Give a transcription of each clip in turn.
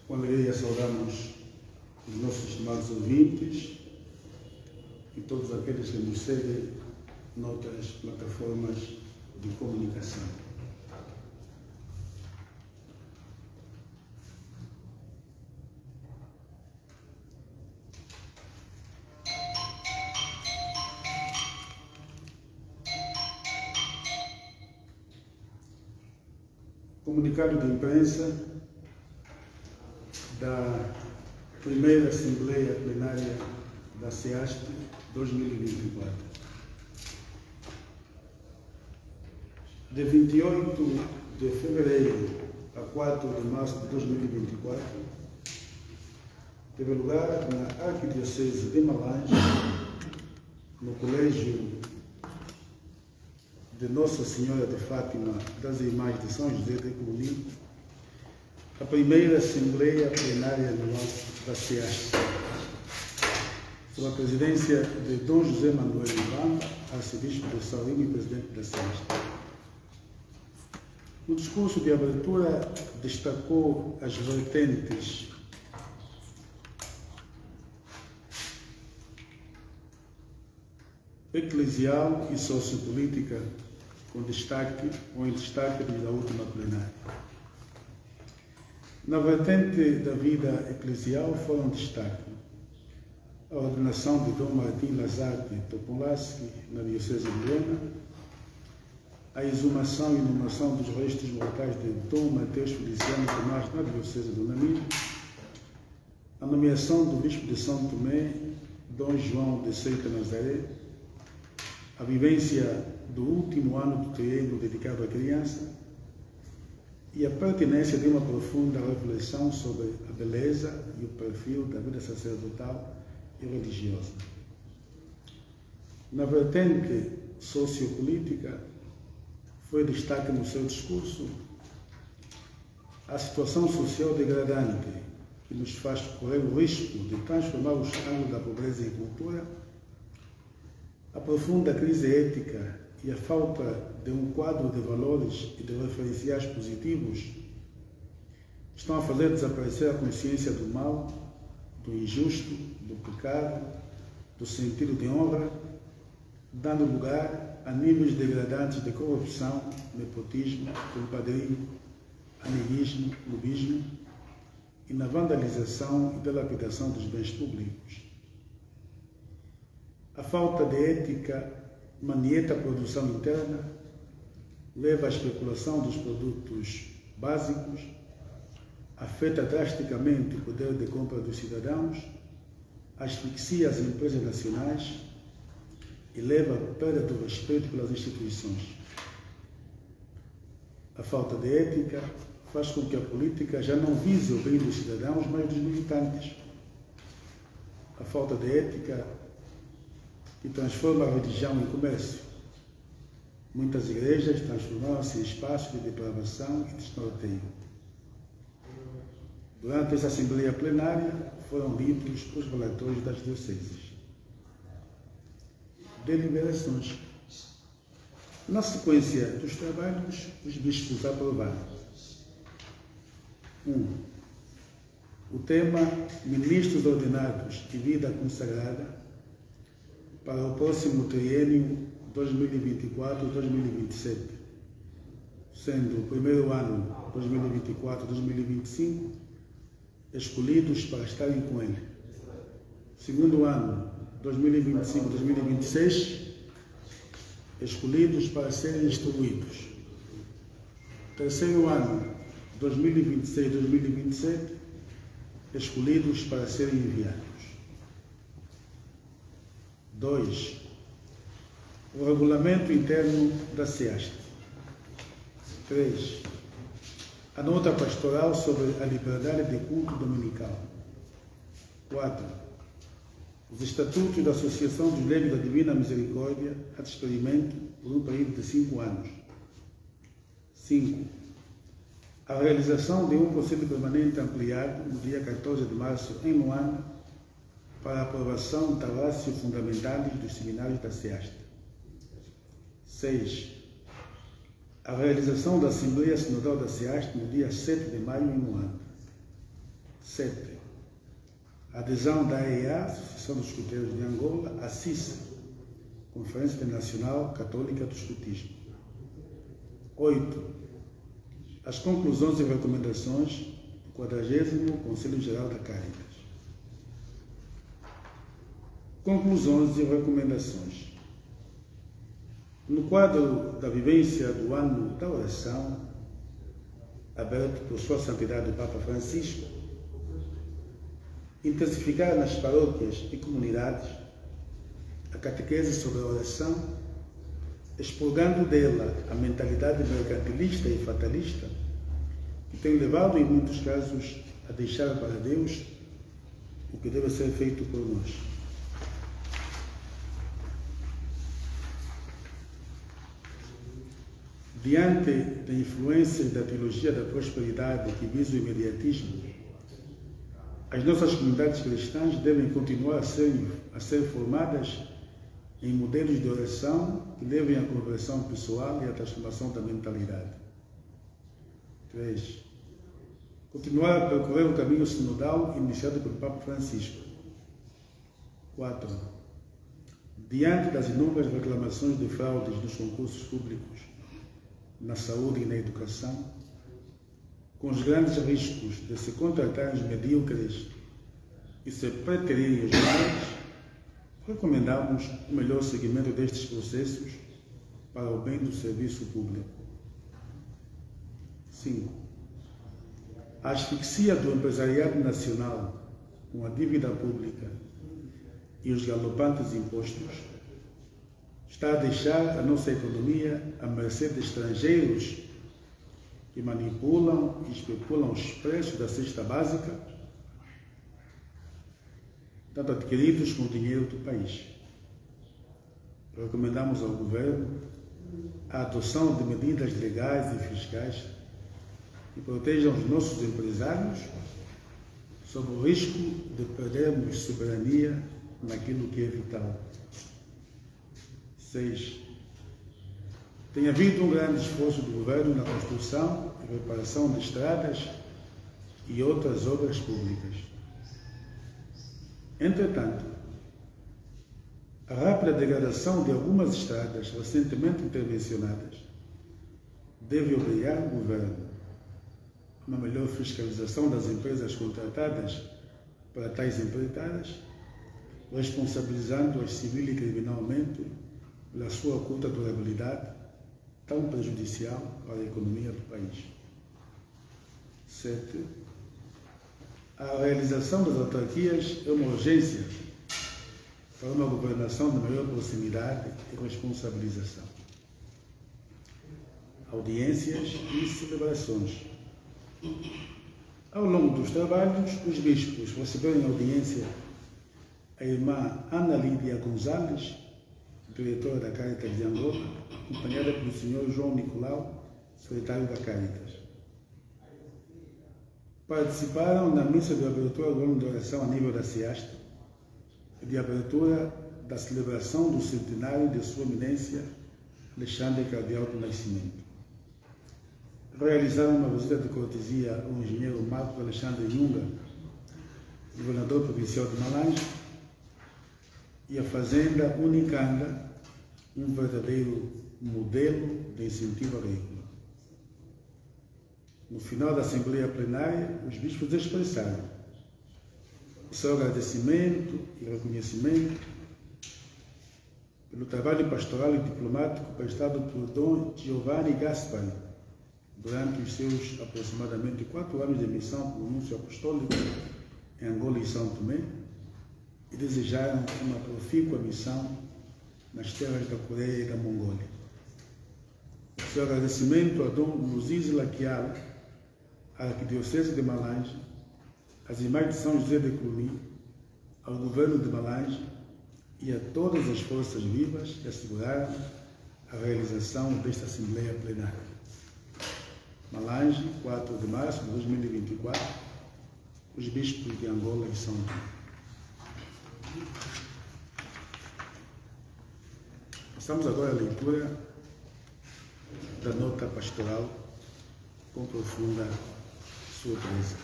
Com alegria saudamos os nossos estimados ouvintes e todos aqueles que nos seguem noutras plataformas de comunicação. Comunicado de imprensa da primeira Assembleia Plenária da SEASP 2024. De 28 de fevereiro a 4 de março de 2024, teve lugar na Arquidiocese de Malange, no Colégio de Nossa Senhora de Fátima das Irmãs de São José de Colonim, a primeira Assembleia Plenária Anual da SEASP, sob a presidência de Dom José Manuel Ibamba, arcebispo de Salim e presidente da SEASP. No discurso de abertura, destacou as vertentes eclesial e sociopolítica com em destaque da última plenária. Na vertente da vida eclesial foram destaque a ordenação de Dom Martim Lazarte Topolaski na Diocese de Luena, a exumação e inumação dos restos mortais de Dom Mateus Feliciano Tomás na Diocese do Namib, a nomeação do Bispo de São Tomé, Dom João de Seita Nazaré, a vivência do último ano do triênio dedicado à criança e a pertinência de uma profunda reflexão sobre a beleza e o perfil da vida sacerdotal e religiosa. Na vertente sociopolítica, foi destaque no seu discurso a situação social degradante que nos faz correr o risco de transformar o escândalo da pobreza em cultura, a profunda crise ética e a falta de um quadro de valores e de referenciais positivos estão a fazer desaparecer a consciência do mal, do injusto, do pecado, do sentido de honra, dando lugar a níveis degradantes de corrupção, nepotismo, compadrio, amiguismo, clubismo e na vandalização e dilapidação dos bens públicos. A falta de ética manieta a produção interna, leva à especulação dos produtos básicos, afeta drasticamente o poder de compra dos cidadãos, asfixia as empresas nacionais e leva à perda do respeito pelas instituições. A falta de ética faz com que a política já não vise o bem dos cidadãos, mas dos militantes. A falta de ética que transforma a religião em comércio. Muitas igrejas transformaram-se em espaços de depravação e desnorteio. Durante essa Assembleia Plenária foram lidos os relatórios das dioceses. Deliberações. Na sequência dos trabalhos, os bispos aprovaram. 1. O tema Ministros Ordenados e Vida Consagrada para o próximo triênio 2024-2027, sendo o primeiro ano 2024-2025 escolhidos para estarem com ele. Segundo ano 2025-2026 escolhidos para serem instruídos. Terceiro ano 2026-2027 escolhidos para serem enviados. 2. O regulamento interno da SEASP. 3. A nota pastoral sobre a liberdade de culto dominical. 4. Os estatutos da Associação dos Leigos da Divina Misericórdia a experimento por um período de 5 anos. 5. A realização de um Conselho Permanente ampliado no dia 14 de março em Luanda para a aprovação da Ratio Fundamentalis dos seminários da SEASP. 6. A realização da Assembleia Sinodal da SEASP no dia 7 de maio em Luanda. 7. Adesão da AEA, Associação dos Escuteiros de Angola, à CISA, Conferência Internacional Católica do Escutismo. 8. As conclusões e recomendações do 40º Conselho Geral da Caritas. Conclusões e recomendações. No quadro da vivência do ano da oração, aberto por Sua Santidade o Papa Francisco, intensificar nas paróquias e comunidades a catequese sobre a oração, expurgando dela a mentalidade mercantilista e fatalista que tem levado, em muitos casos, a deixar para Deus o que deve ser feito por nós. Diante da influência da teologia da prosperidade que visa o imediatismo, as nossas comunidades cristãs devem continuar a ser formadas em modelos de oração que levem à conversão pessoal e à transformação da mentalidade. 3. Continuar a percorrer o caminho sinodal iniciado pelo Papa Francisco. 4. Diante das inúmeras reclamações de fraudes nos concursos públicos, na saúde e na educação, com os grandes riscos de se contratarem os medíocres e se preterirem os mais, recomendamos o melhor seguimento destes processos para o bem do serviço público. 5. A asfixia do empresariado nacional com a dívida pública e os galopantes impostos está a deixar a nossa economia à mercê de estrangeiros que manipulam e especulam os preços da cesta básica, tanto adquiridos com o dinheiro do país. Recomendamos ao Governo a adoção de medidas legais e fiscais que protejam os nossos empresários sob o risco de perdermos soberania naquilo que é vital. 6. Tem havido um grande esforço do Governo na construção e reparação de estradas e outras obras públicas. Entretanto, a rápida degradação de algumas estradas recentemente intervencionadas deve obrigar o Governo a uma melhor fiscalização das empresas contratadas para tais empreitadas, responsabilizando-as civil e criminalmente pela sua curta durabilidade, tão prejudicial para a economia do país. 7. A realização das autarquias é uma urgência para uma governação de maior proximidade e responsabilização. Audiências e celebrações. Ao longo dos trabalhos, os bispos receberam em audiência a irmã Ana Lídia Gonzalez, diretora da Caritas de Angola, acompanhada pelo Sr. João Nicolau, secretário da Caritas. Participaram na missa de abertura do ano de oração a nível da Ciasta e de abertura da celebração do centenário de Sua Eminência Alexandre Cardeal do Nascimento. Realizaram uma visita de cortesia ao engenheiro Marcos Alexandre Nhunga, governador provincial de Malange, e a fazenda Unicanga, um verdadeiro modelo de incentivo agrícola. No final da Assembleia Plenária, os bispos expressaram o seu agradecimento e reconhecimento pelo trabalho pastoral e diplomático prestado por Dom Giovanni Gaspari durante os seus aproximadamente 4 anos de missão como núncio apostólico em Angola e São Tomé, e desejaram uma profícua missão nas terras da Coreia e da Mongólia. Seu agradecimento a Dom Luziz Laquial, à Arquidiocese de Malange, às Irmãs de São José de Cluny, ao Governo de Malange e a todas as forças vivas que asseguraram a realização desta Assembleia Plenária. Malange, 4 de março de 2024, os bispos de Angola e São Tomé. Passamos agora à leitura da nota pastoral com profunda surpresa.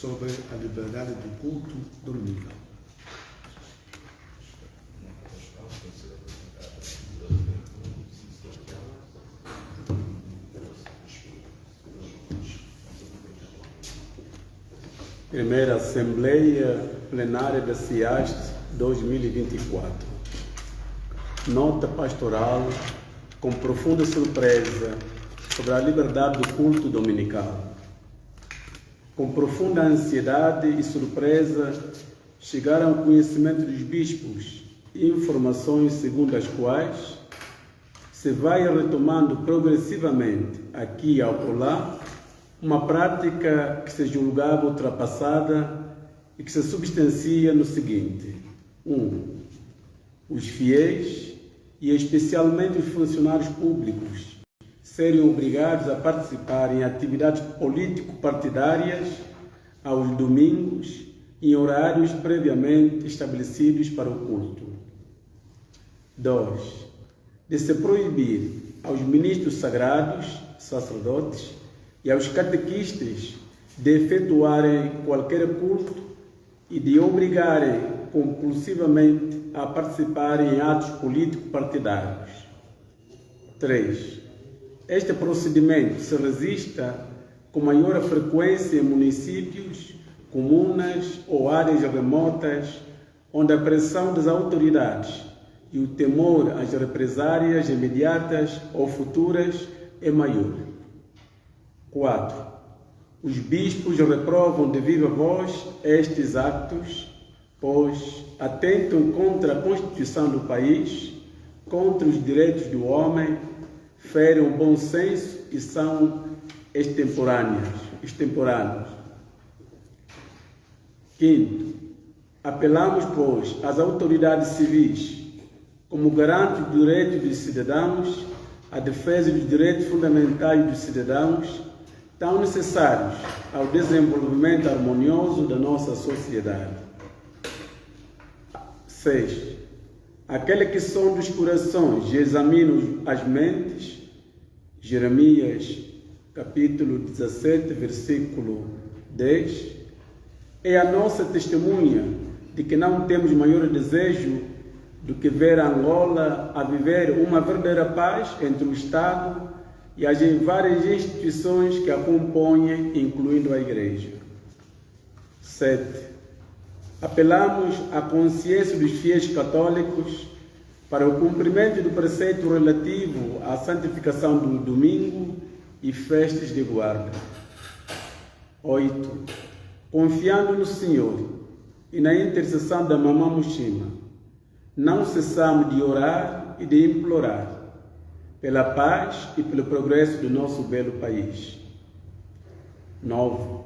sobre a liberdade do culto dominical. Primeira Assembleia Plenária da CIAST 2024. Nota pastoral com profunda surpresa sobre a liberdade do culto dominical. Com profunda ansiedade e surpresa, chegaram ao conhecimento dos bispos informações segundo as quais se vai retomando progressivamente, aqui e acolá, uma prática que se julgava ultrapassada e que se substancia no seguinte: 1. Os fiéis, e especialmente os funcionários públicos, serem obrigados a participar em atividades político-partidárias aos domingos, em horários previamente estabelecidos para o culto. 2. De se proibir aos ministros sagrados, sacerdotes, e aos catequistas de efetuarem qualquer culto e de obrigarem compulsivamente a participarem em atos político-partidários. 3. Este procedimento se resista com maior frequência em municípios, comunas ou áreas remotas, onde a pressão das autoridades e o temor às represálias imediatas ou futuras é maior. 4. Os bispos reprovam de viva voz estes actos, pois atentam contra a Constituição do país, contra os direitos do homem, ferem o bom senso e são extemporâneos. 5. Apelamos, pois, às autoridades civis, como garante dos direitos dos cidadãos, a defesa dos direitos fundamentais dos cidadãos, tão necessários ao desenvolvimento harmonioso da nossa sociedade. 6. Aquele que sonda os corações e examina as mentes, Jeremias, capítulo 17, versículo 10, é a nossa testemunha de que não temos maior desejo do que ver Angola a viver uma verdadeira paz entre o Estado e as várias instituições que a compõem, incluindo a Igreja. 7. Apelamos à consciência dos fiéis católicos para o cumprimento do preceito relativo à santificação do domingo e festas de guarda. 8. Confiando no Senhor e na intercessão da Mamã Mushima, não cessamos de orar e de implorar pela paz e pelo progresso do nosso belo país. 9.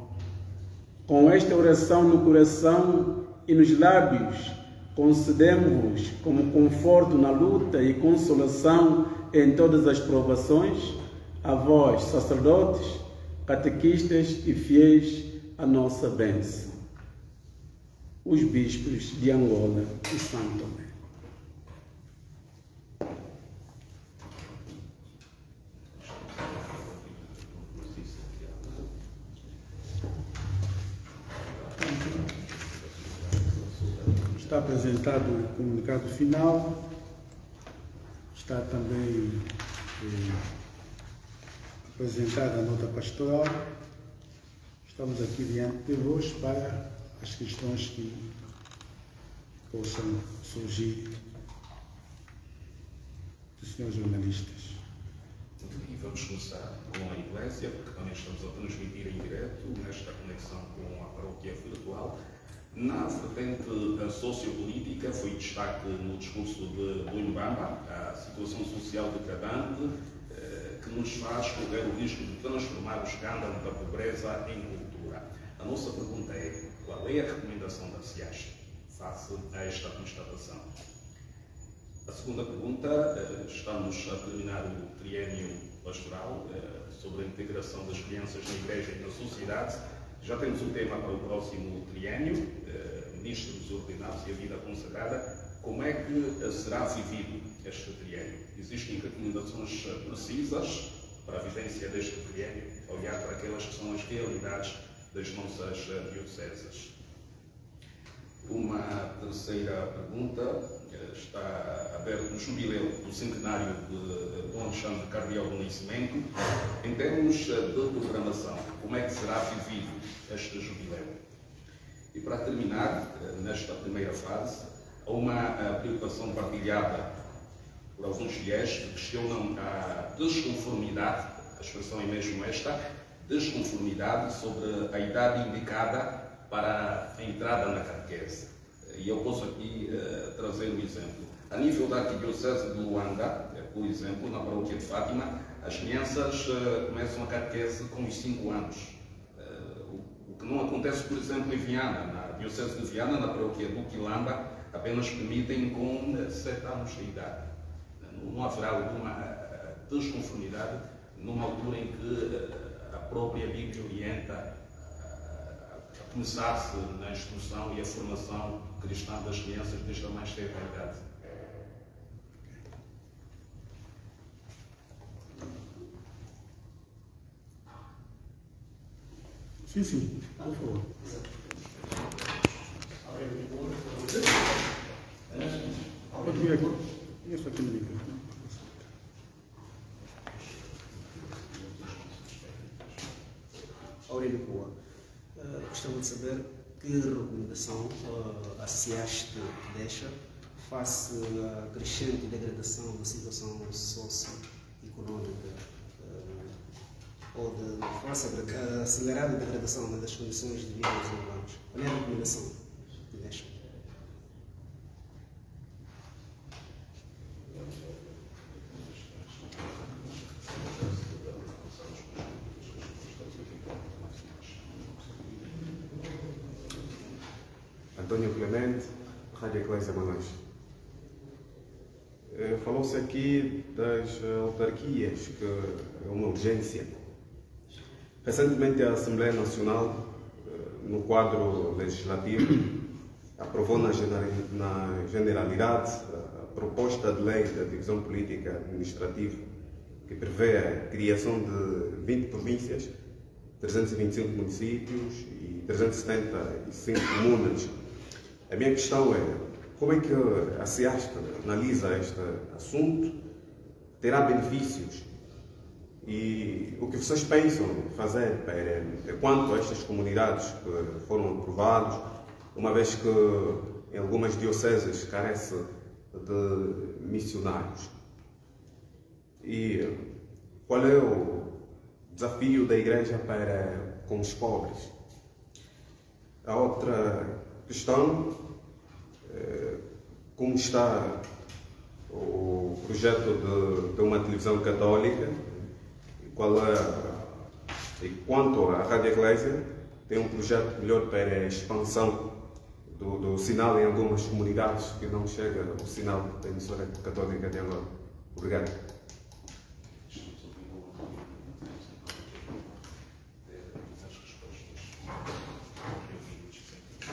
Com esta oração no coração e nos lábios, concedemos-vos como conforto na luta e consolação em todas as provações, a vós, sacerdotes, catequistas e fiéis, a nossa bênção. Os bispos de Angola e São Tomé. Está apresentado o comunicado final, está também apresentada a nota pastoral. Estamos aqui diante de vós para as questões que possam surgir dos senhores jornalistas. E vamos começar com a Igreja, porque também estamos a transmitir em direto nesta conexão com a paróquia virtual. Na vertente sociopolítica, foi destaque no discurso de Luimbamba a situação social degradante que nos faz correr o risco de transformar o escândalo da pobreza em cultura. A nossa pergunta é: qual é a recomendação da CIAST face a esta constatação? A segunda pergunta: estamos a terminar o triênio pastoral sobre a integração das crianças na Igreja e na sociedade. Já temos um tema para o próximo triênio, ministros ordenados e a vida consagrada. Como é que será vivido este triênio? Existem recomendações precisas para a vivência deste triênio, olhar para aquelas que são as realidades das nossas dioceses. Uma terceira pergunta está aberta no jubileu do centenário de Dom Alexandre Cardeal do Nascimento. Em termos de programação, como é que será vivido este jubileu? E para terminar, nesta primeira fase, há uma preocupação partilhada por alguns fiéis que questionam a desconformidade, a expressão é mesmo esta, desconformidade sobre a idade indicada para a entrada na catequese. E eu posso aqui trazer um exemplo. A nível da Arquidiocese de Luanda, por exemplo, na paróquia de Fátima, as crianças começam a catequese com os 5 anos. O que não acontece, por exemplo, em Viana. Na Diocese de Viana, na paróquia do Quilamba, apenas permitem com 7 anos de idade. Não haverá alguma desconformidade numa altura em que a própria Bíblia orienta a começar-se na instrução e a formação cristã das crianças desde a mais cedo idade. Sim, por favor. Pode vir aqui. Isso aqui no microfone. Aurélio Boa, gostava de saber que recomendação a SEAST deixa face à crescente degradação da situação socioeconómica ou face à acelerada degradação das condições de vida dos urbanos. Qual é a recomendação que deixa? Antônio Clemente, Rádio Eclésia Manaus. Falou-se aqui das autarquias, que é uma urgência. Recentemente a Assembleia Nacional, no quadro legislativo, aprovou na generalidade a proposta de lei da divisão política administrativa, que prevê a criação de 20 províncias, 325 municípios e 375 comunas. A minha questão é, como é que a SEAST analisa este assunto? Terá benefícios? E o que vocês pensam fazer quanto a estas comunidades que foram aprovadas, uma vez que em algumas dioceses carece de missionários? E qual é o desafio da Igreja para com os pobres? A outra questão, como está o projeto de uma televisão católica, e quanto à Rádio Eclésia, tem um projeto melhor para a expansão do sinal em algumas comunidades que não chega o sinal da emissora católica de Angola. Obrigado.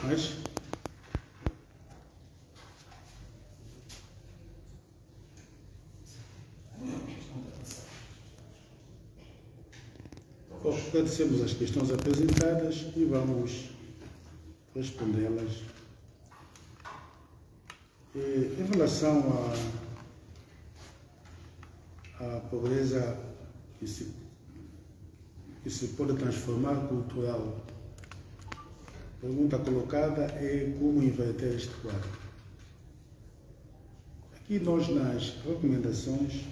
Mais? Agradecemos as questões apresentadas e vamos respondê-las. Em relação à pobreza que se pode transformar cultural, a pergunta colocada é como inverter este quadro. Aqui nós, nas recomendações,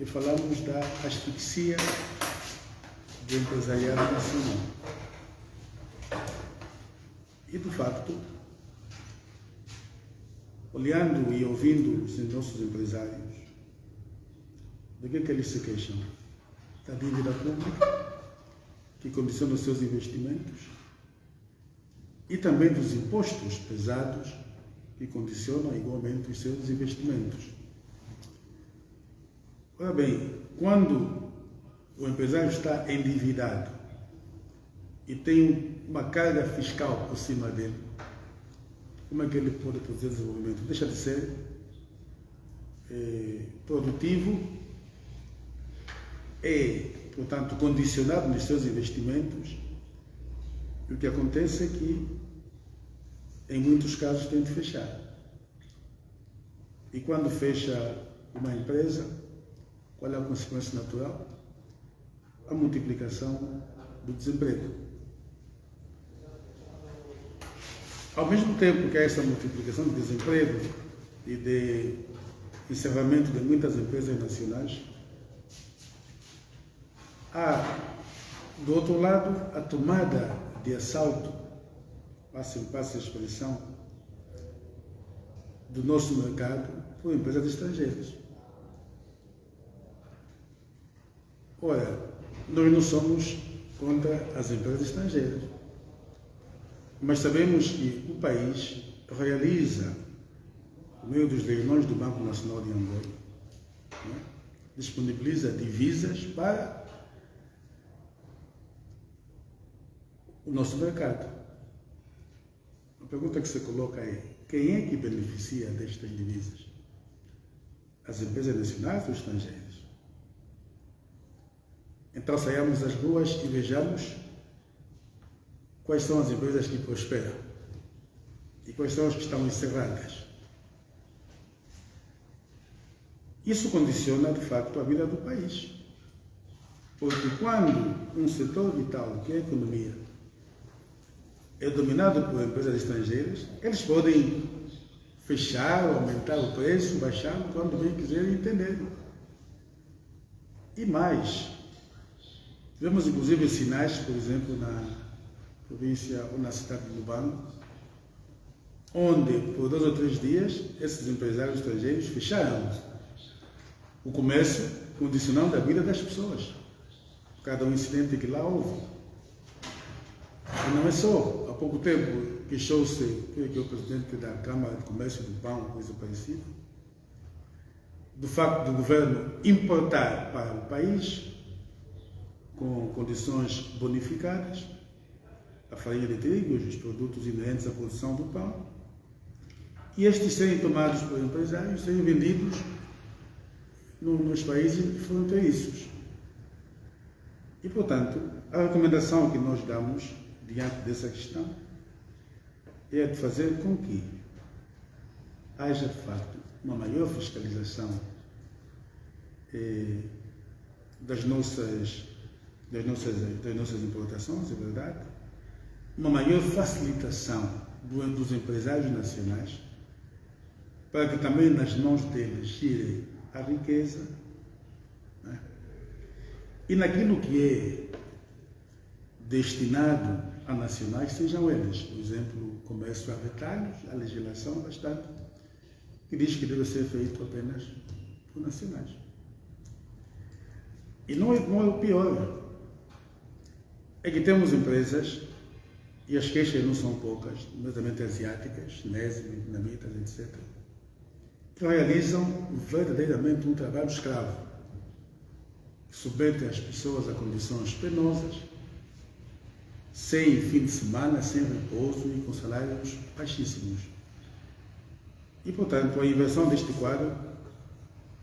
falamos da asfixia do empresariado nacional. E, de facto, olhando e ouvindo os nossos empresários, do que eles se queixam? Da dívida pública, que condiciona os seus investimentos, e também dos impostos pesados, que condicionam igualmente os seus investimentos. Ora bem, quando o empresário está endividado e tem uma carga fiscal por cima dele, como é que ele pode produzir desenvolvimento? Deixa de ser produtivo, é portanto, condicionado nos seus investimentos. E o que acontece é que, em muitos casos, tem de fechar. E quando fecha uma empresa, qual é a consequência natural? A multiplicação do desemprego. Ao mesmo tempo que há essa multiplicação do desemprego e de encerramento de muitas empresas nacionais, há, do outro lado, a tomada de assalto, passa a expressão, do nosso mercado por empresas estrangeiras. Ora, nós não somos contra as empresas estrangeiras, mas sabemos que o país realiza, por meio dos leilões do Banco Nacional de Angola, né, disponibiliza divisas para o nosso mercado. A pergunta que se coloca é: quem é que beneficia destas divisas? As empresas nacionais ou estrangeiras? Então saiamos às ruas e vejamos quais são as empresas que prosperam e quais são as que estão encerradas. Isso condiciona, de facto, a vida do país. Porque quando um setor vital, que é a economia, é dominado por empresas estrangeiras, eles podem fechar, aumentar o preço, baixar, quando bem quiserem entender. E mais, tivemos inclusive sinais, por exemplo, na província ou na cidade de Lubango, onde por 2 ou 3 dias esses empresários estrangeiros fecharam o comércio, condicionando a vida das pessoas. Cada um incidente que lá houve. E não é só. Há pouco tempo queixou-se, que é o presidente da Câmara de Comércio do Pão, coisa parecida, do facto do governo importar para o país, com condições bonificadas, a farinha de trigo, os produtos inerentes à produção do pão, e estes serem tomados por empresários, serem vendidos nos países fronteiriços. E, portanto, a recomendação que nós damos diante dessa questão é de fazer com que haja, de facto, uma maior fiscalização das nossas importações, é verdade, uma maior facilitação dos empresários nacionais, para que também nas mãos deles gire a riqueza, né? E naquilo que é destinado a nacionais, sejam eles, por exemplo, o comércio a retalhos, a legislação bastante, que diz que deve ser feito apenas por nacionais. E não é o pior, é que temos empresas, e as queixas não são poucas, nomeadamente asiáticas, chinesas, vietnamitas, etc., que realizam verdadeiramente um trabalho escravo, que submetem as pessoas a condições penosas, sem fim de semana, sem repouso e com salários baixíssimos. E, portanto, a inversão deste quadro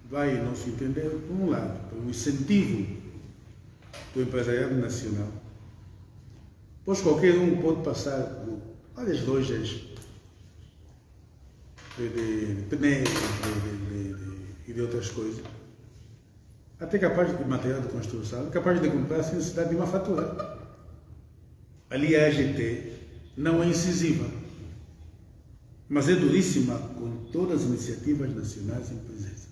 vai, no nosso entender, por um lado, pelo incentivo do empresariado nacional, pois qualquer um pode passar por várias lojas de pneus e de outras coisas, até capaz de material de construção, capaz de comprar sem necessidade de uma fatura. Ali a AGT não é incisiva, mas é duríssima com todas as iniciativas nacionais em presença.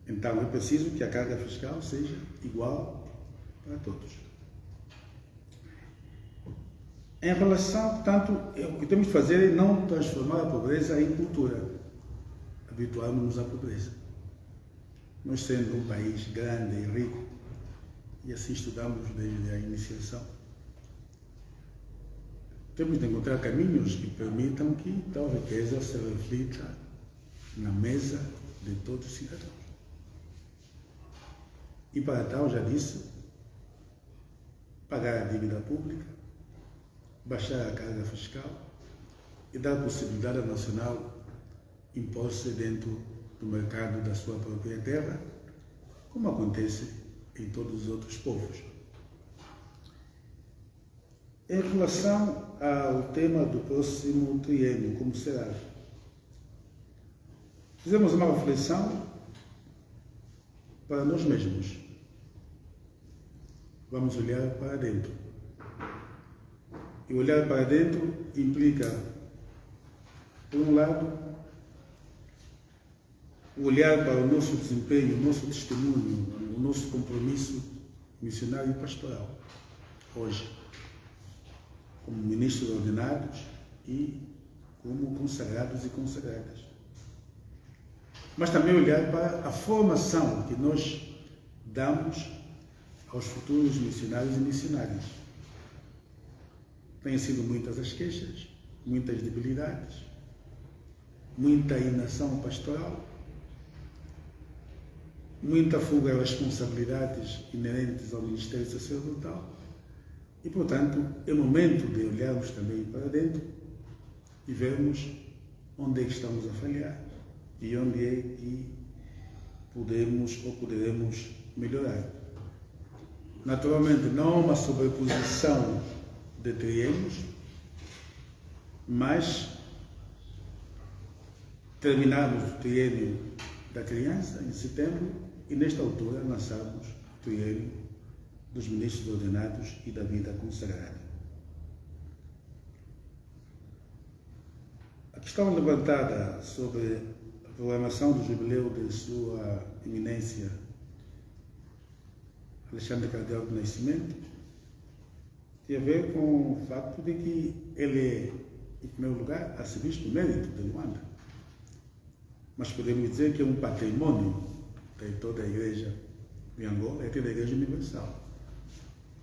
Então é preciso que a carga fiscal seja igual para todos. Em relação, portanto, o que temos de fazer é não transformar a pobreza em cultura, habituarmos-nos à pobreza. Nós, sendo um país grande e rico, e assim estudamos desde a iniciação, temos de encontrar caminhos que permitam que tal riqueza se reflita na mesa de todos os cidadãos. E para tal, já disse, pagar a dívida pública, baixar a carga fiscal e dar possibilidade ao nacional impor-se dentro do mercado da sua própria terra, como acontece em todos os outros povos. Em relação ao tema do próximo triênio, como será? Fizemos uma reflexão para nós mesmos. Vamos olhar para dentro. E olhar para dentro implica, por um lado, olhar para o nosso desempenho, o nosso testemunho, o nosso compromisso missionário e pastoral, hoje, como ministros ordenados e como consagrados e consagradas. Mas também olhar para a formação que nós damos aos futuros missionários e missionárias. Têm sido muitas as queixas, muitas debilidades, muita inação pastoral, muita fuga às responsabilidades inerentes ao ministério sacerdotal e, portanto, é momento de olharmos também para dentro e vermos onde é que estamos a falhar e onde é que podemos ou poderemos melhorar. Naturalmente, não há uma sobreposição de triênios, mas terminamos o triênio da criança em setembro e nesta altura lançamos o triênio dos ministros ordenados e da vida consagrada. A questão levantada sobre a programação do jubileu de Sua Eminência Alexandre Cardeal do Nascimento tem a ver com o facto de que ele é, em primeiro lugar, arcebispo emérito de Luanda. Mas podemos dizer que é um patrimônio de toda a Igreja de Angola, até da Igreja Universal.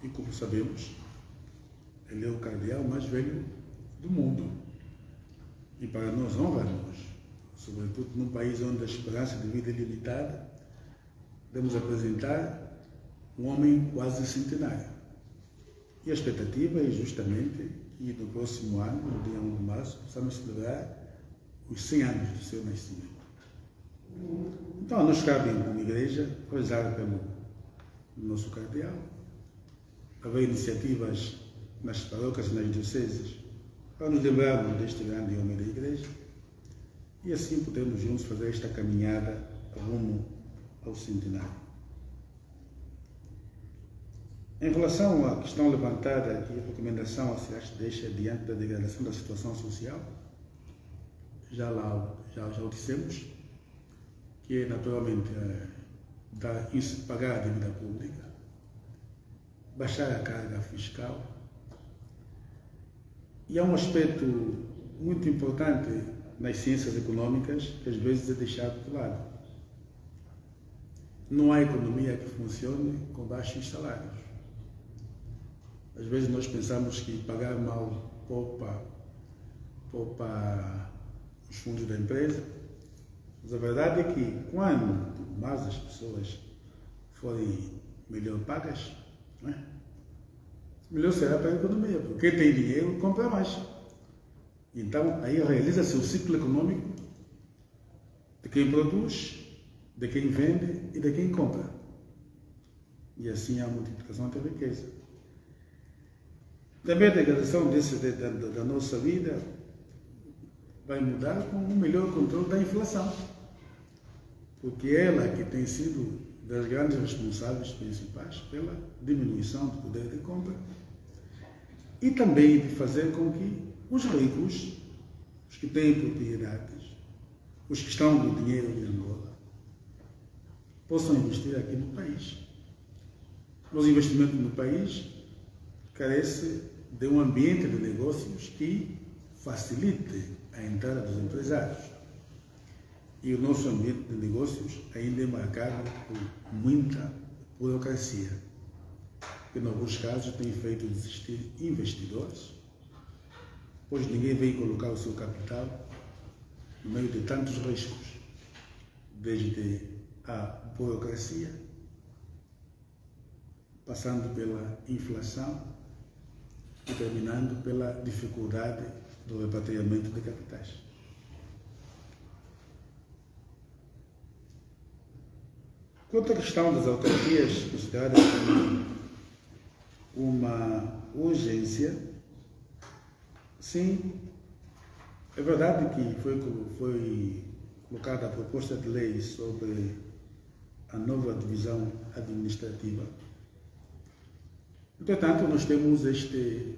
E como sabemos, ele é o cardeal mais velho do mundo. E para nós honra-nos, sobretudo num país onde a esperança de vida é limitada, devemos apresentar um homem quase centenário. E a expectativa é justamente que no próximo ano, no dia 1 de março, possamos celebrar os 100 anos do seu nascimento. Então, nos cabe, como igreja, rezar pelo nosso cardeal, haver iniciativas nas paróquias e nas dioceses para nos lembrarmos deste grande homem da igreja e assim podemos juntos fazer esta caminhada rumo ao centenário. Em relação à questão levantada aqui, a recomendação a se deixa diante da degradação da situação social, já o dissemos, que é naturalmente pagar a dívida pública, baixar a carga fiscal. E há um aspecto muito importante nas ciências econômicas que às vezes é deixado de lado. Não há economia que funcione com baixos salários. Às vezes nós pensamos que pagar mal poupa os fundos da empresa, mas a verdade é que quando mais as pessoas forem melhor pagas, não é? Melhor será para a economia, porque quem tem dinheiro compra mais. Então aí realiza-se o ciclo econômico de quem produz, de quem vende e de quem compra. E assim há a multiplicação da riqueza. Também a degradação da nossa vida vai mudar com um melhor controle da inflação, porque ela que tem sido das grandes responsáveis principais pela diminuição do poder de compra e também de fazer com que os ricos, os que têm propriedades, os que estão com o dinheiro de Angola, possam investir aqui no país. Os investimentos no país carecem de um ambiente de negócios que facilite a entrada dos empresários. E o nosso ambiente de negócios ainda é marcado por muita burocracia, que em alguns casos tem feito desistir investidores, pois ninguém vem colocar o seu capital no meio de tantos riscos, desde a burocracia, passando pela inflação e terminando pela dificuldade do repatriamento de capitais. Quanto à questão das autarquias consideradas como uma urgência, sim, é verdade que foi colocada a proposta de lei sobre a nova divisão administrativa. Entretanto, nós temos este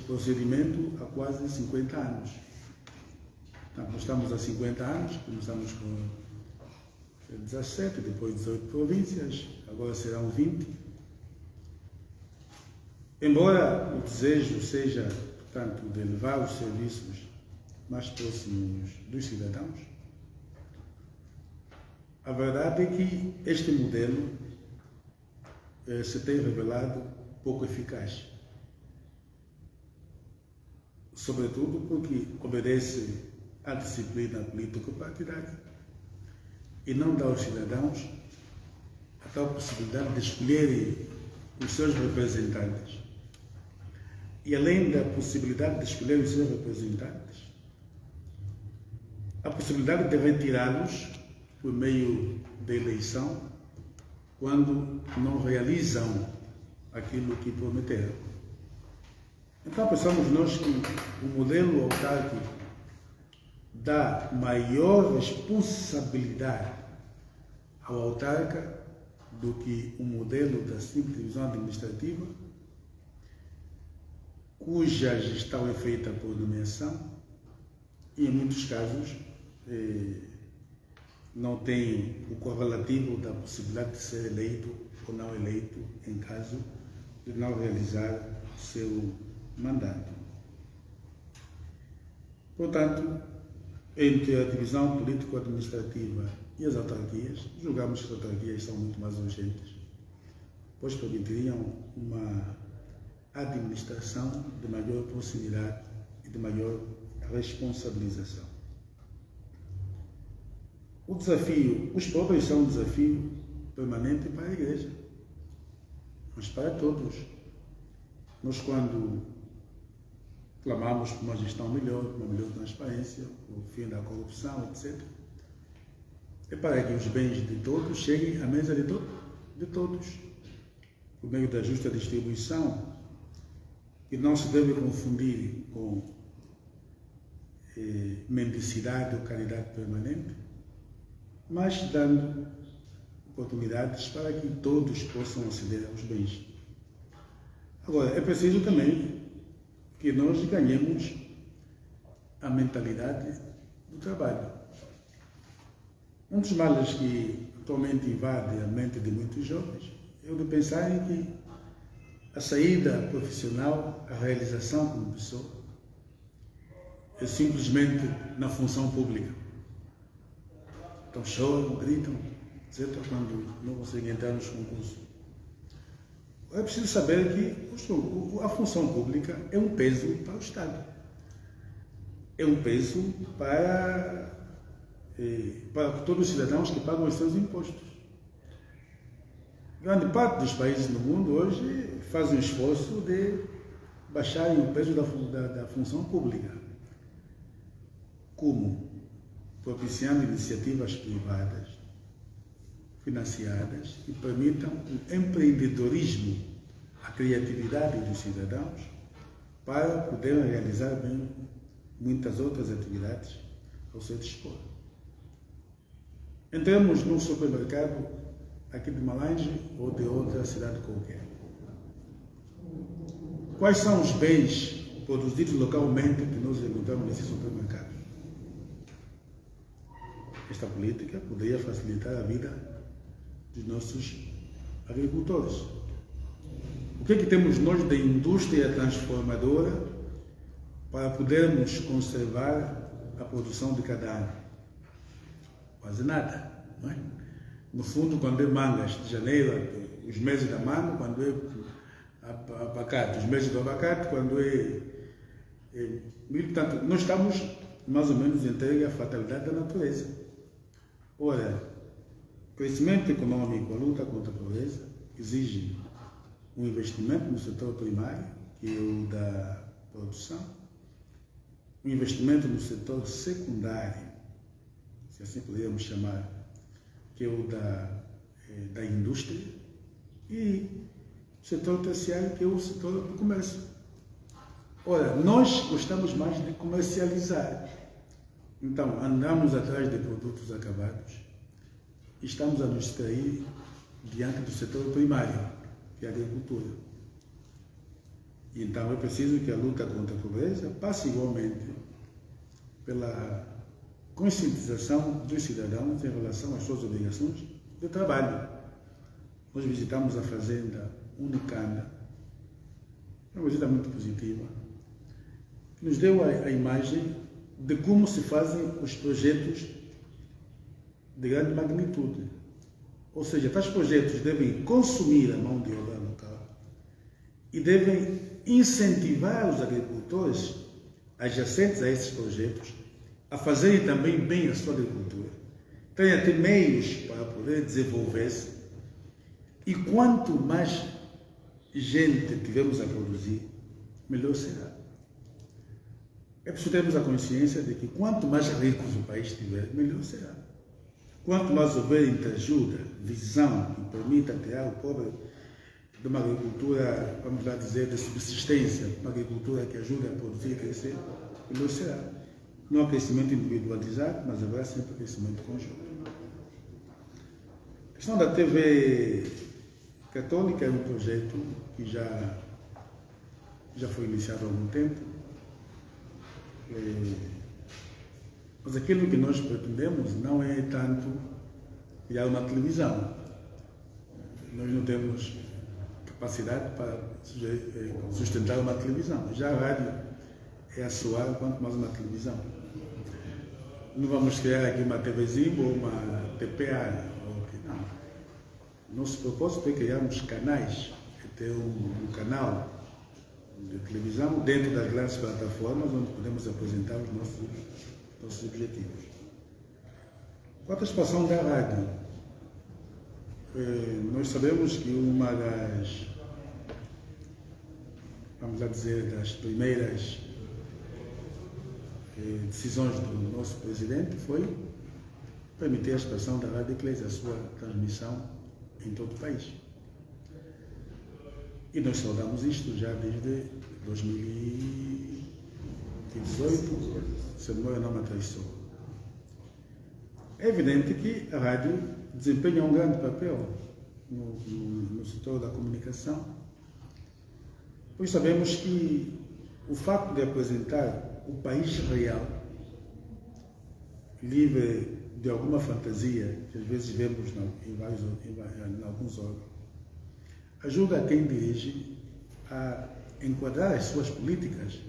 procedimento há quase 50 anos. Então, nós estamos há 50 anos, começamos com 17, depois 18 províncias, agora serão 20. Embora o desejo seja, portanto, de levar os serviços mais próximos dos cidadãos, a verdade é que este modelo se tem revelado pouco eficaz. Sobretudo porque obedece à disciplina político-partidária e não dá aos cidadãos a tal possibilidade de escolherem os seus representantes. E além da possibilidade de escolher os seus representantes, a possibilidade de retirá-los por meio da eleição quando não realizam aquilo que prometeram. Então pensamos nós que o modelo autárquico dá maior responsabilidade ao autarca do que o modelo da simples divisão administrativa, cuja gestão é feita por nomeação e, em muitos casos, não tem o correlativo da possibilidade de ser eleito ou não eleito em caso de não realizar o seu mandato. Portanto, entre a divisão político-administrativa e as autarquias, julgamos que as autarquias são muito mais urgentes, pois permitiriam uma administração de maior proximidade e de maior responsabilização. O desafio, os pobres são um desafio permanente para a Igreja, mas para todos. Nós, quando clamamos por uma gestão melhor, por uma melhor transparência, por fim da corrupção, etc., é para que os bens de todos cheguem à mesa de todos, por meio da justa distribuição, que não se deve confundir com mendicidade ou caridade permanente, mas dando oportunidades para que todos possam aceder aos bens. Agora, é preciso também que nós ganhemos a mentalidade do trabalho. Um dos males que atualmente invade a mente de muitos jovens é o de pensarem que a saída profissional, a realização como pessoa, é simplesmente na função pública. Então choram, gritam, etc., quando não conseguem entrar nos concursos. É preciso saber que a função pública é um peso para o Estado. É um peso para todos os cidadãos que pagam os seus impostos. Grande parte dos países no mundo hoje fazem um esforço de baixarem o peso da função pública. Como? Propiciando iniciativas privadas financiadas que permitam o empreendedorismo, a criatividade dos cidadãos para poderem realizar bem muitas outras atividades ao seu dispor. Entramos num supermercado aqui de Malange ou de outra cidade qualquer. Quais são os bens produzidos localmente que nós encontramos nesse supermercado? Esta política poderia facilitar a vida dos nossos agricultores. O que é que temos nós de indústria transformadora para podermos conservar a produção de cada ano? Quase nada, não é? No fundo, quando é mangas de janeiro, os meses da manga, quando é abacate, os meses do abacate, quando é milho. Portanto, nós estamos mais ou menos entregue à fatalidade da natureza. Ora, o crescimento econômico, a luta contra a pobreza, exige um investimento no setor primário, que é o da produção, um investimento no setor secundário, se assim poderíamos chamar, que é o da da indústria, e o setor terciário, que é o setor do comércio. Ora, nós gostamos mais de comercializar. Então, andamos atrás de produtos acabados e estamos a nos distrair diante do setor primário, que é a agricultura. Então, é preciso que a luta contra a pobreza passe igualmente pela conscientização dos cidadãos em relação às suas obrigações de trabalho. Nós visitamos a fazenda Unicana, uma visita muito positiva, que nos deu a imagem de como se fazem os projetos de grande magnitude. Ou seja, tais projetos devem consumir a mão de obra local e devem incentivar os agricultores adjacentes a esses projetos a fazerem também bem a sua agricultura, têm a ter meios para poder desenvolver-se, e quanto mais gente tivermos a produzir, melhor será. É preciso termos a consciência de que quanto mais ricos o país tiver, melhor será. Quanto mais houver interajuda, visão que permita tirar o pobre de uma agricultura, vamos lá dizer, de subsistência, uma agricultura que ajude a produzir e crescer, melhor será. Não há crescimento individualizado, mas haverá sempre crescimento conjunto. A questão da TV Católica é um projeto que já foi iniciado há algum tempo. Mas aquilo que nós pretendemos não é tanto criar uma televisão. Nós não temos capacidade para sustentar uma televisão. Já a rádio é a soar quanto mais uma televisão. Não vamos criar aqui uma TVzinha ou uma TPA. Não. Nosso propósito é criarmos canais, é ter um canal de televisão dentro das grandes plataformas onde podemos apresentar os nossos objetivos. Quanto à expansão da rádio, nós sabemos que uma das, vamos lá dizer, das primeiras decisões do nosso presidente foi permitir a expansão da Rádio Eclésia, a sua transmissão em todo o país. E nós saudamos isto já desde 2018, se a memória não me atraiçou. É evidente que a rádio desempenha um grande papel no setor da comunicação, pois sabemos que o facto de apresentar o país real, livre de alguma fantasia que às vezes vemos em alguns órgãos, ajuda quem dirige a enquadrar as suas políticas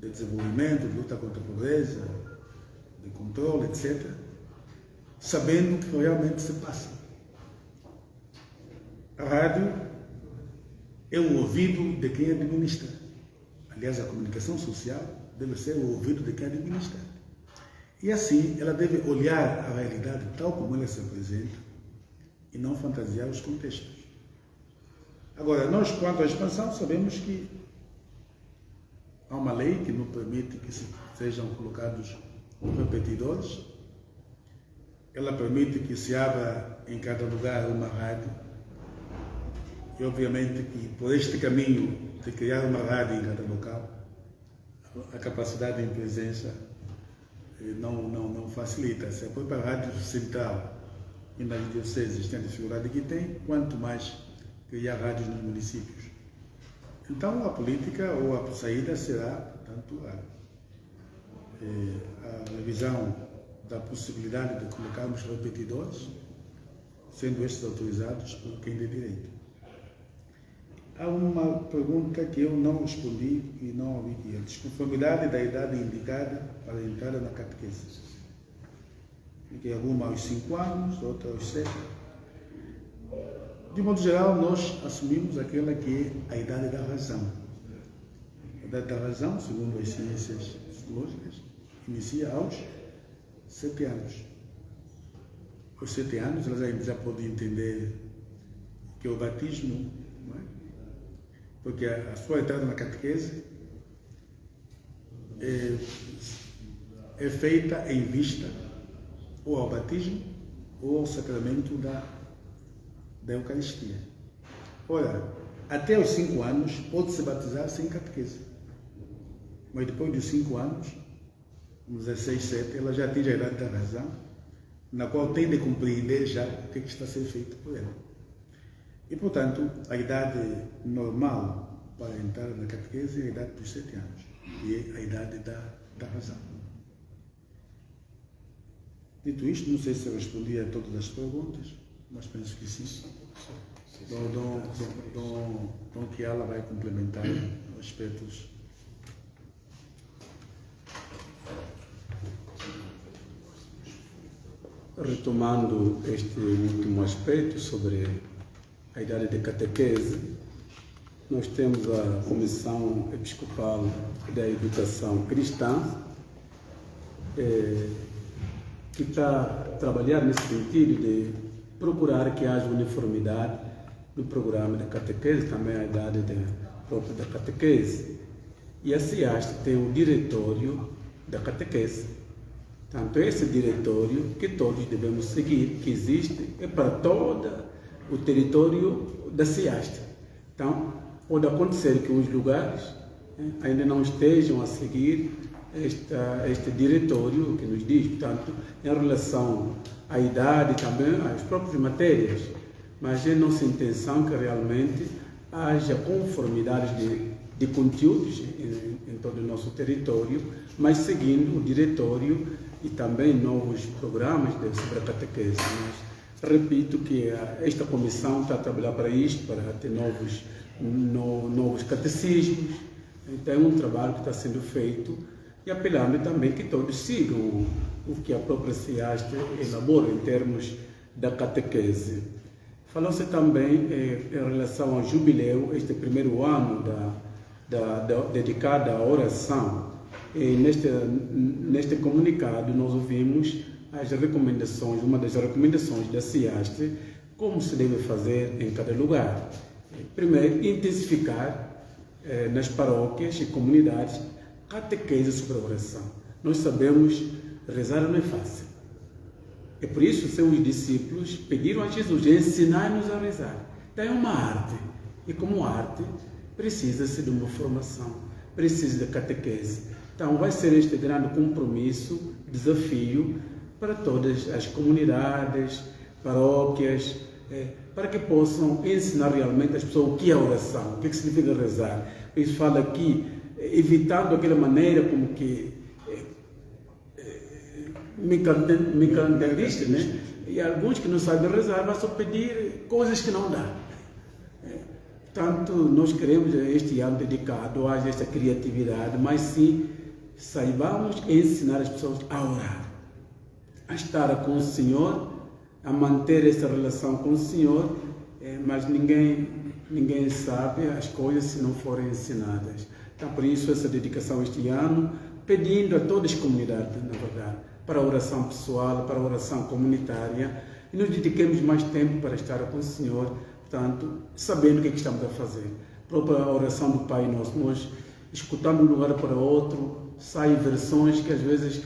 de desenvolvimento, de luta contra a pobreza, de controle, etc., sabendo o que realmente se passa. A rádio é o ouvido de quem administra. Aliás, a comunicação social deve ser o ouvido de quem administra. E assim, ela deve olhar a realidade tal como ela se apresenta e não fantasiar os contextos. Agora, nós, quanto à expansão, sabemos que há uma lei que não permite que sejam colocados repetidores. Ela permite que se abra em cada lugar uma rádio. E, obviamente, que por este caminho de criar uma rádio em cada local, a capacidade em presença não facilita. Se a própria rádio central e nas dioceses tem a dificuldade que tem, quanto mais criar rádios nos municípios. Então, a política ou a saída será, portanto, a revisão da possibilidade de colocarmos repetidores, sendo estes autorizados por quem tem direito. Há uma pergunta que eu não respondi e não ouvi aqui. A desconformidade da idade indicada para a entrada na catequese. Que alguma aos 5 anos, outra aos 7. De modo geral, nós assumimos aquela que é a idade da razão. A idade da razão, segundo as ciências psicológicas, inicia aos 7 anos. Aos 7 anos, elas já podem entender que é o batismo, não é? Porque a sua entrada na catequese é feita em vista ou ao batismo ou ao sacramento da da Eucaristia. Ora, até os 5 anos pode-se batizar sem catequese. Mas depois dos 5 anos, uns 16, 7, ela já atinge a idade da razão, na qual tem de compreender já o que está a ser feito por ela. E, portanto, a idade normal para entrar na catequese é a idade dos 7 anos, e é a idade da razão. Dito isto, não sei se eu respondi a todas as perguntas, mas penso que sim. Dom Kiala vai complementar aspectos. Retomando este último aspecto sobre a idade de catequese, nós temos a Comissão Episcopal da Educação Cristã, que está a trabalhar nesse sentido de procurar que haja uniformidade no programa da catequese, também a idade própria da catequese. E a CIAST tem o diretório da catequese. Tanto esse diretório que todos devemos seguir, que existe, é para todo o território da CIAST. Então, pode acontecer que uns lugares ainda não estejam a seguir este diretório que nos diz, portanto, em relação à idade também, às próprias matérias, mas é nossa intenção que realmente haja conformidade de conteúdos em todo o nosso território, mas seguindo o diretório e também novos programas sobre a catequese. Mas repito que esta comissão está a trabalhar para isto, para ter novos catecismos. Então é um trabalho que está sendo feito e apelando também que todos sigam o que a própria CIAST elabora em termos da catequese. Falou-se também em relação ao jubileu, este primeiro ano dedicado à oração. E neste comunicado nós ouvimos as recomendações, uma das recomendações da CIAST, como se deve fazer em cada lugar. Primeiro, intensificar nas paróquias e comunidades catequese sobre a oração. Nós sabemos, rezar não é fácil. É por isso que seus discípulos pediram a Jesus, ensinar-nos a rezar. Então é uma arte. E como arte, precisa-se de uma formação, precisa de catequese. Então vai ser este grande compromisso, desafio para todas as comunidades, paróquias, para que possam ensinar realmente às pessoas o que é oração, o que significa rezar. Isso fala aqui, evitando aquela maneira como que mercantilista, né? E alguns que não sabem rezar vão só pedir coisas que não dá. Portanto, nós queremos este ano dedicado a esta criatividade, mas sim saibamos ensinar as pessoas a orar, a estar com o Senhor, a manter essa relação com o Senhor, mas ninguém sabe as coisas se não forem ensinadas. Então, por isso, essa dedicação este ano, pedindo a todas as comunidades, na verdade, para a oração pessoal, para a oração comunitária, e nos dediquemos mais tempo para estar com o Senhor, portanto, sabendo o que estamos a fazer. A própria oração do Pai Nosso, nós escutando de um lugar para outro, saem versões que às vezes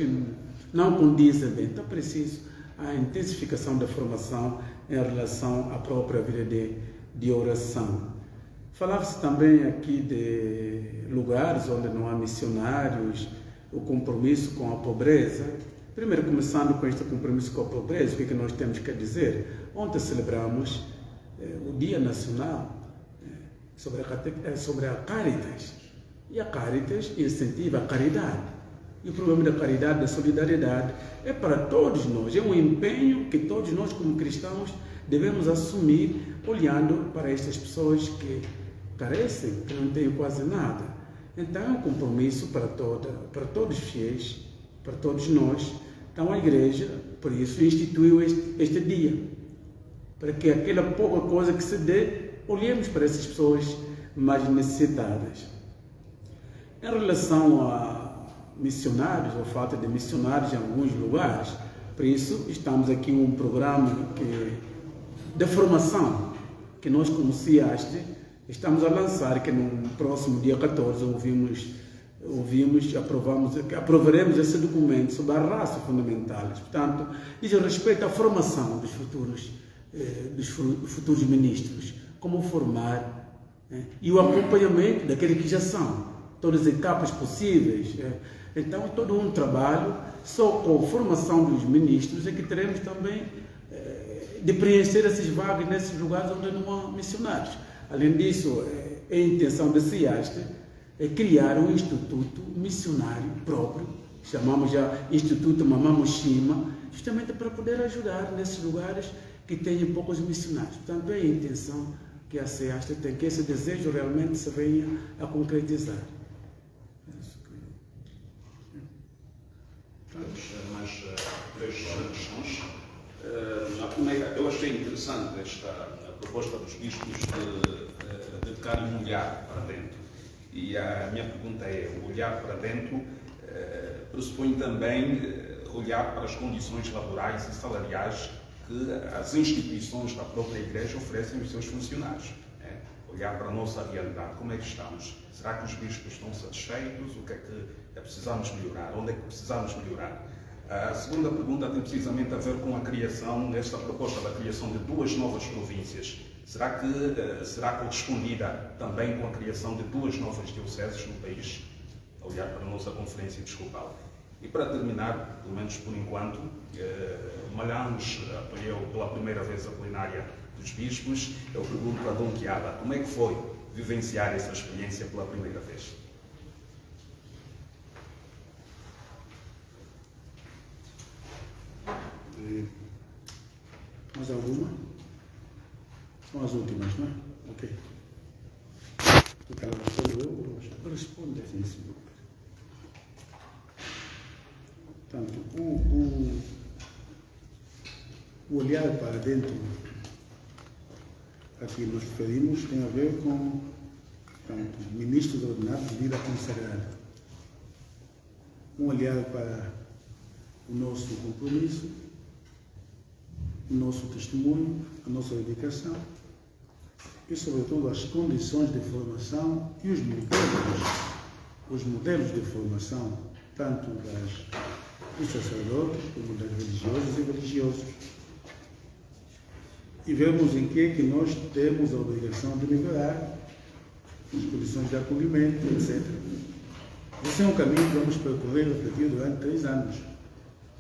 não condizem bem. Então, preciso a intensificação da formação em relação à própria vida de oração. Falava-se também aqui de lugares onde não há missionários, o compromisso com a pobreza. Primeiro, começando com este compromisso com a pobreza, o que nós temos que dizer? Ontem celebramos o Dia Nacional sobre a Caritas. E a Caritas incentiva a caridade. E o problema da caridade, da solidariedade, é para todos nós. É um empenho que todos nós, como cristãos, devemos assumir, olhando para estas pessoas que carecem, que não têm quase nada. Então é um compromisso para todos os fiéis, para todos nós. Então a Igreja, por isso, instituiu este dia, para que aquela pouca coisa que se dê, olhemos para essas pessoas mais necessitadas. Em relação a missionários, ou falta de missionários em alguns lugares, por isso estamos aqui um programa de formação, que nós como CIAST estamos a lançar, que no próximo dia 14 aprovaremos esse documento sobre a raça fundamental. Portanto, diz respeito à formação dos futuros dos futuros ministros, como formar, e o acompanhamento daqueles que já são, todas as etapas possíveis. Então, todo um trabalho, só com a formação dos ministros é que teremos também de preencher essas vagas nesses lugares onde não há missionários. Além disso, a intenção da CIAST é criar um instituto missionário próprio, chamamos já Instituto Mamamushima, justamente para poder ajudar nesses lugares que têm poucos missionários. Portanto, é a intenção que a CIAST tem, que esse desejo realmente se venha a concretizar. Mais três questões. A primeira, eu achei interessante esta proposta dos bispos de dedicarem um olhar para dentro. E a minha pergunta é, o olhar para dentro pressupõe também olhar para as condições laborais e salariais que as instituições da própria Igreja oferecem aos seus funcionários. Olhar para a nossa realidade, como é que estamos? Será que os bispos estão satisfeitos? O que é que precisamos melhorar? Onde é que precisamos melhorar? A segunda pergunta tem precisamente a ver com a criação, nesta proposta da criação de 2 novas províncias. Será que será correspondida também com a criação de 2 novas dioceses no país? A olhar para a nossa conferência episcopal. E para terminar, pelo menos por enquanto, Malhães apoiou pela primeira vez a plenária dos bispos. Eu pergunto a Dom Quiada, como é que foi vivenciar essa experiência pela primeira vez? Mais alguma? São as últimas, não é? Ok. Eu respondo. Sim, senhor. Portanto, o olhar para dentro a que nos referimos tem a ver com, portanto, ministros ordenados de vida consagrada. Um olhar para o nosso compromisso, o nosso testemunho, a nossa dedicação e, sobretudo, as condições de formação e os modelos de formação, tanto dos sacerdotes como das religiosas e religiosos. E vemos em que nós temos a obrigação de melhorar as condições de acolhimento, etc. Esse é um caminho que vamos percorrer e refletir durante 3 anos.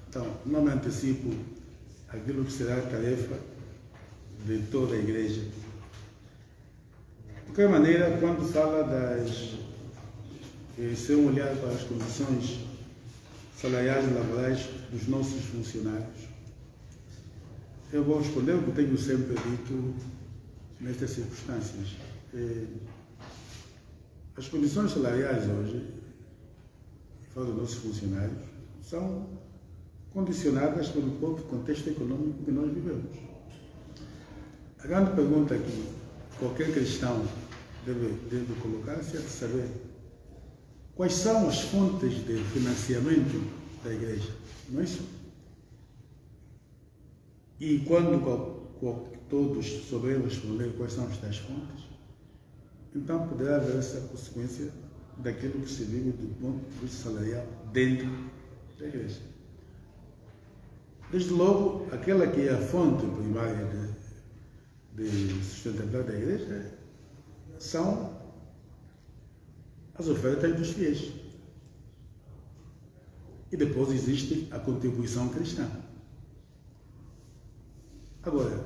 Então, não me antecipo aquilo que será a tarefa de toda a Igreja. De qualquer maneira, quando fala ser um olhar para as condições salariais e laborais dos nossos funcionários, eu vou responder o que tenho sempre dito nestas circunstâncias. As condições salariais hoje, falo dos nossos funcionários, são condicionadas pelo próprio contexto econômico que nós vivemos. A grande pergunta que qualquer cristão deve colocar-se é de saber quais são as fontes de financiamento da Igreja, não é isso? E quando todos souberem responder quais são estas fontes, então poderá haver essa consequência daquilo que se vive do ponto de vista salarial dentro da Igreja. Desde logo, aquela que é a fonte primária de sustentabilidade da Igreja são as ofertas dos fiéis. E depois existe a contribuição cristã. Agora,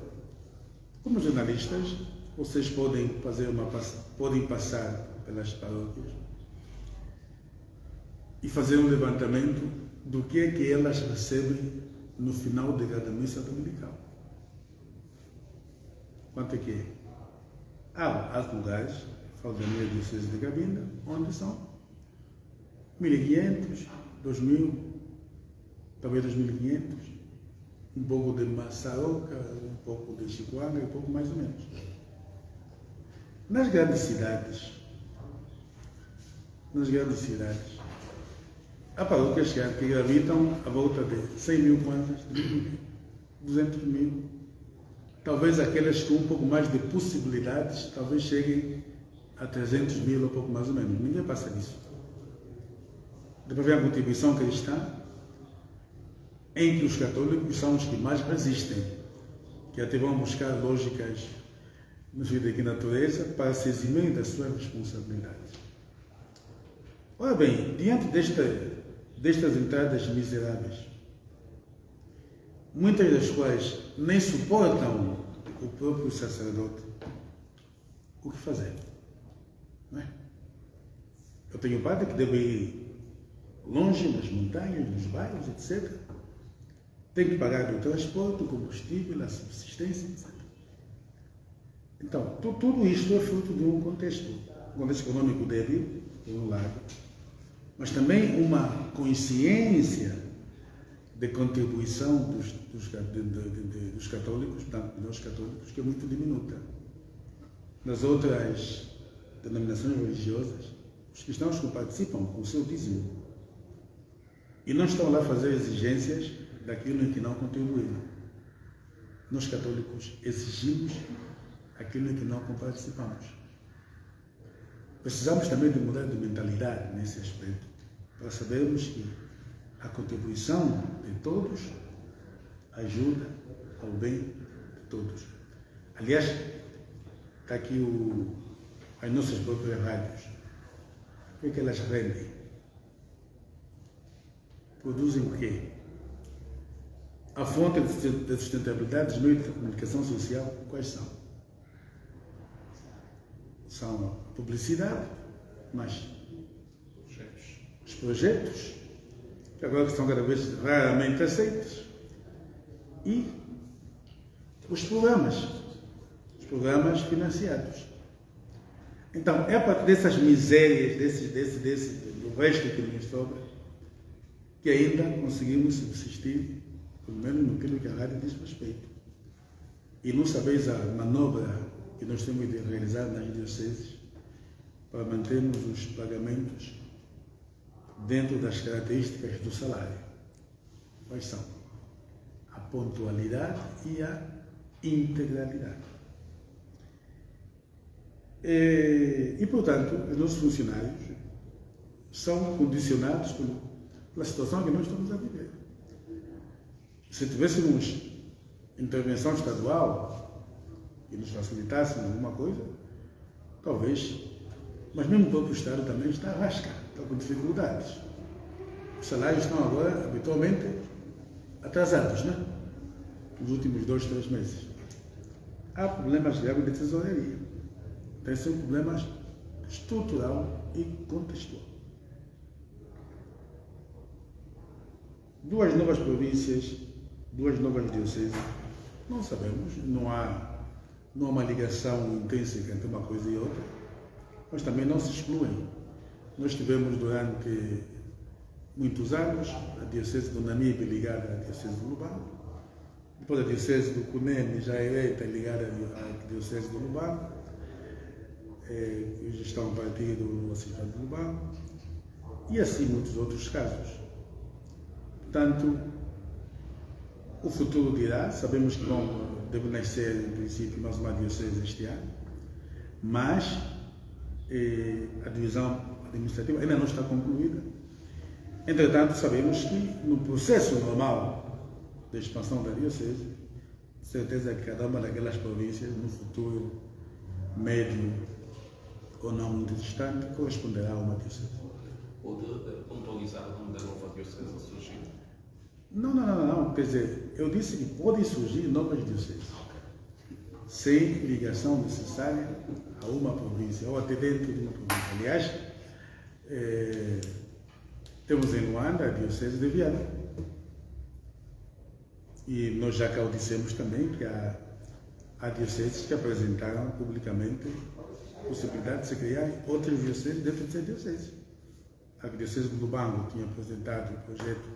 como jornalistas, vocês podem passar pelas paróquias e fazer um levantamento do que é que elas recebem no final de cada missa dominical. Quanto é que é? Há lugares, falo da minha diocese de Cabinda, onde são 1.500, 2.000, talvez 2.500, um pouco de Massaroca, um pouco de Chicoanga, um pouco mais ou menos. Nas grandes cidades, há paróquias que gravitam à volta de 100.000 kwanzas, 200.000. Talvez aquelas com um pouco mais de possibilidades, talvez cheguem a 300.000 ou pouco mais ou menos. Ninguém passa disso. Depois vem a contribuição cristã, em que os católicos são os que mais resistem, que até vão buscar lógicas na vida aqui na natureza para se eximirem das suas responsabilidades. Ora bem, diante destas entradas miseráveis, muitas das quais nem suportam o próprio sacerdote, o que fazer? Não é? Eu tenho padre que deve ir longe, nas montanhas, nos bairros, etc. Tem que pagar o transporte, o combustível, a subsistência, etc. Então, tudo isto é fruto de um contexto econômico débil, por um lado, mas também uma consciência de contribuição dos católicos, portanto, nós católicos, que é muito diminuta. Nas outras denominações religiosas, os cristãos que participam com o seu dízimo e não estão lá a fazer exigências daquilo em que não contribuíram. Nós católicos exigimos aquilo em que não participamos. Precisamos também de mudar de mentalidade nesse aspecto, para sabermos que a contribuição de todos ajuda ao bem de todos. Aliás, está aqui as nossas próprias rádios. O que é que elas rendem? Produzem o quê? A fonte de sustentabilidade dos meios de comunicação social, quais são? São a publicidade, mas os projetos, que agora são cada vez raramente aceitos, e os programas financiados. Então, é a partir dessas misérias, do resto que nos sobra, que ainda conseguimos subsistir, pelo menos naquilo que a rádio diz respeito. E não sabeis a manobra que nós temos de realizar nas dioceses para mantermos os pagamentos dentro das características do salário. Quais são? A pontualidade e a integralidade. E, portanto, os nossos funcionários são condicionados pela situação que nós estamos a viver. Se tivéssemos intervenção estadual que nos facilitasse alguma coisa, talvez, mas mesmo o próprio Estado também está à rasca, está com dificuldades. Os salários estão agora, habitualmente, atrasados, né? Nos últimos 2, 3 meses. Há problemas graves de tesouraria. Então, são problemas estrutural e contextual. 2 novas províncias, 2 novas dioceses, não sabemos, não há uma ligação intrínseca entre uma coisa e outra, mas também não se excluem. Nós tivemos durante muitos anos a diocese do Namibe ligada à diocese do Lubango, depois a diocese do Cunene já eleita ligada à diocese do Lubango, que estão a partir do Assistente do Lubango, e assim muitos outros casos. Portanto, o futuro dirá, sabemos que deve nascer, em princípio, mais uma diocese este ano, mas a divisão administrativa ainda não está concluída. Entretanto, sabemos que no processo normal de expansão da diocese, certeza que cada uma daquelas províncias, no futuro médio ou não muito distante, corresponderá a uma diocese. Pode pontualizar onde a nova diocese surgiu? Não. Quer dizer, eu disse que podem surgir novas dioceses, sem ligação necessária a uma província, ou até dentro de uma província. Aliás, temos em Luanda a diocese de Viana. E nós já cá o dissemos também que há dioceses que apresentaram publicamente a possibilidade de se criar outras dioceses dentro dessa diocese. A diocese do Lubango tinha apresentado o projeto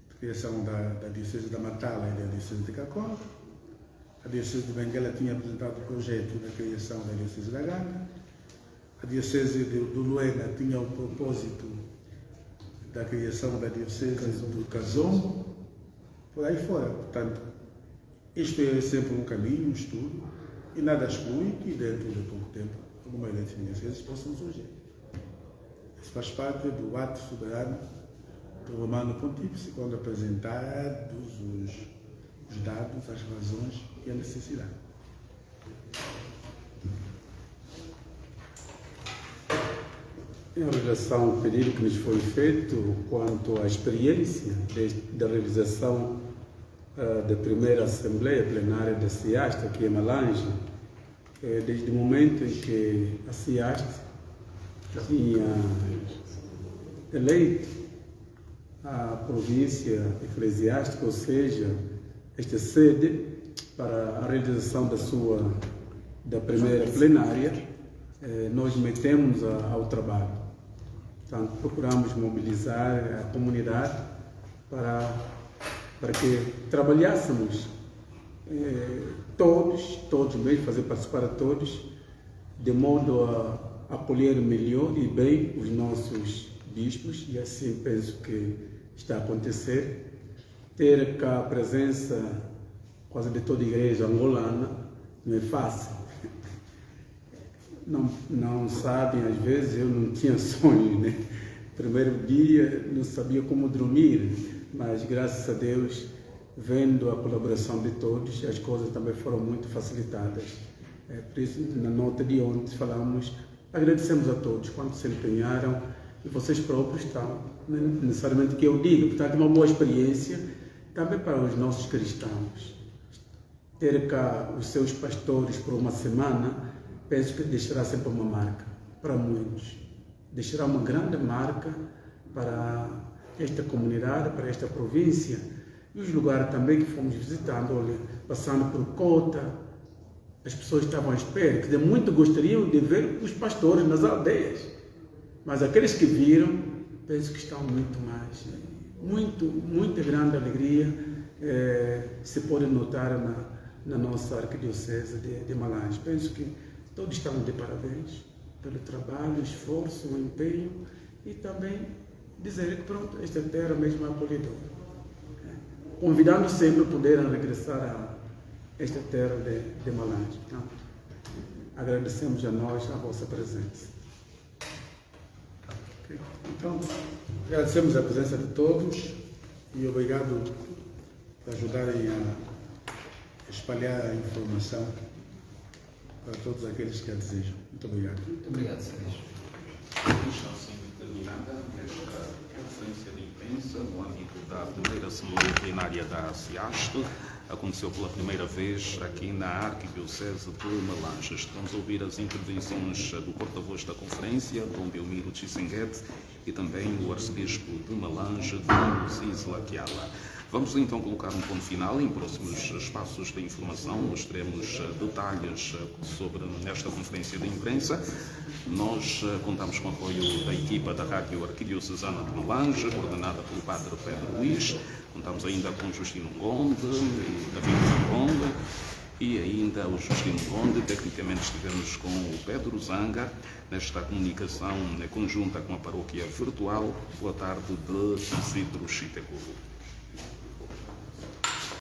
de criação da diocese da Matala e da diocese de Kakonga. A diocese de Benguela tinha apresentado o projeto da criação da diocese da Ganga. A diocese do Luena tinha o propósito da criação da diocese do Kazombo, por aí fora. Portanto, isto é sempre um caminho, um estudo, e nada exclui que dentro de pouco tempo algumas dessas dioceses possam surgir. Isso faz parte do ato soberano do Romano Pontífice, quando apresentados os dados, as razões e a necessidade. Em relação ao pedido que nos foi feito quanto à experiência da realização da primeira Assembleia Plenária da CIAST aqui em Malange, desde o momento em que a CIAST tinha eleito a província eclesiástica, ou seja, esta sede para a realização da primeira plenária, nós metemos ao trabalho. Portanto, procuramos mobilizar a comunidade para que trabalhássemos todos mesmo, fazer participar a todos, de modo a acolher melhor e bem os nossos bispos, e assim penso que está a acontecer. Ter cá a presença quase de toda a igreja angolana não é fácil. Não sabem, às vezes eu não tinha sonho, né? Primeiro dia não sabia como dormir, mas graças a Deus, vendo a colaboração de todos, as coisas também foram muito facilitadas. Por isso, na nota de ontem falamos, agradecemos a todos quanto se empenharam, e vocês próprios estão, não é necessariamente que eu diga, portanto, uma boa experiência também para os nossos cristãos. Ter cá os seus pastores por uma semana, penso que deixará sempre uma marca para muitos. Deixará uma grande marca para esta comunidade, para esta província, e os lugares também que fomos visitando, olha, passando por Cota, as pessoas estavam à espera, que muito gostariam de ver os pastores nas aldeias, mas aqueles que viram, penso que estão muito mais, muita grande alegria se pode notar na nossa arquidiocese de Malange. Penso que todos estão de parabéns pelo trabalho, esforço, empenho, e também dizer que pronto, esta terra mesmo é acolhedora. Convidando sempre a poderem regressar a esta terra de Malange. Portanto, agradecemos a nós a vossa presença. Okay. Então, agradecemos a presença de todos e obrigado por ajudarem a espalhar a informação para todos aqueles que a desejam. Muito obrigado. Muito obrigado, Sérgio. Está assim terminada esta conferência de imprensa no âmbito da primeira Assembleia Plenária da CIAST. Aconteceu pela primeira vez aqui na Arquidiocese de Malange. Vamos ouvir as intervenções do porta-voz da conferência, Dom Belmiro Chisenguete, e também o arcebispo de Malange, Dom Zisla Kiala. Vamos então colocar um ponto final. Em próximos espaços de informação nós teremos detalhes sobre esta conferência de imprensa. Nós contamos com o apoio da equipa da Rádio Arquidiocesana de Malange, coordenada pelo Padre Pedro Luís. Contamos ainda com Justino Gonde e David Gonde, e ainda o Justino Gonde. Tecnicamente estivemos com o Pedro Zanga nesta comunicação conjunta com a paróquia virtual. Boa tarde de Isidro Chitecuru.